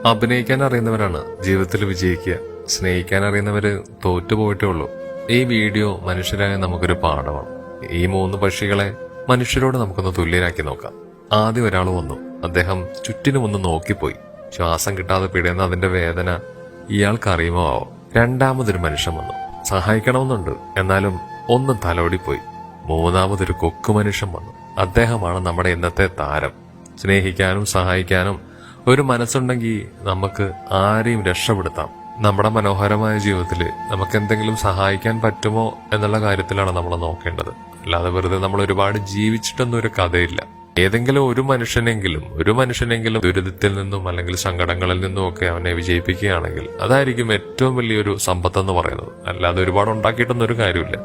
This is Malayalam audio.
അഭിനയിക്കാൻ അറിയുന്നവരാണ് ജീവിതത്തിൽ വിജയിക്കുക. സ്നേഹിക്കാൻ അറിയുന്നവര് തോറ്റുപോയിട്ടേ ഉള്ളൂ. ഈ വീഡിയോ മനുഷ്യരായ നമുക്കൊരു പാഠമാണ്. ഈ 3 പക്ഷികളെ മനുഷ്യരോട് നമുക്കൊന്ന് തുല്യരാക്കി നോക്കാം. ആദ്യം ഒരാൾ വന്നു. അദ്ദേഹം ചുറ്റിനും ഒന്ന് നോക്കിപ്പോയി. ശ്വാസം കിട്ടാതെ പിടയുന്ന അതിന്റെ വേദന ഇയാൾക്കറിയുമോ ആവോ. രണ്ടാമതൊരു മനുഷ്യൻ വന്നു. സഹായിക്കണമെന്നുണ്ട്, എന്നാലും ഒന്ന് തലോടിപ്പോയി. മൂന്നാമതൊരു കൊക്കു മനുഷ്യൻ വന്നു. അദ്ദേഹമാണ് നമ്മുടെ ഇന്നത്തെ താരം. സ്നേഹിക്കാനും സഹായിക്കാനും ഒരു മനസ്സുണ്ടെങ്കിൽ നമുക്ക് ആരെയും രക്ഷപ്പെടുത്താം. നമ്മുടെ മനോഹരമായ ജീവിതത്തിൽ നമുക്ക് എന്തെങ്കിലും സഹായിക്കാൻ പറ്റുമോ എന്നുള്ള കാര്യത്തിലാണ് നമ്മൾ നോക്കേണ്ടത്. അല്ലാതെ വെറുതെ നമ്മൾ ഒരുപാട് ജീവിച്ചിട്ടൊന്നും ഒരു കഥയില്ല. ഏതെങ്കിലും ഒരു മനുഷ്യനെങ്കിലും ദുരിതത്തിൽ നിന്നും അല്ലെങ്കിൽ സങ്കടങ്ങളിൽ നിന്നും ഒക്കെ അവനെ വിജയിപ്പിക്കുകയാണെങ്കിൽ അതായിരിക്കും ഏറ്റവും വലിയൊരു സമ്പത്തെന്ന് പറയുന്നത്. അല്ലാതെ ഒരുപാട് ഉണ്ടാക്കിയിട്ടൊന്നും ഒരു കാര്യമില്ല.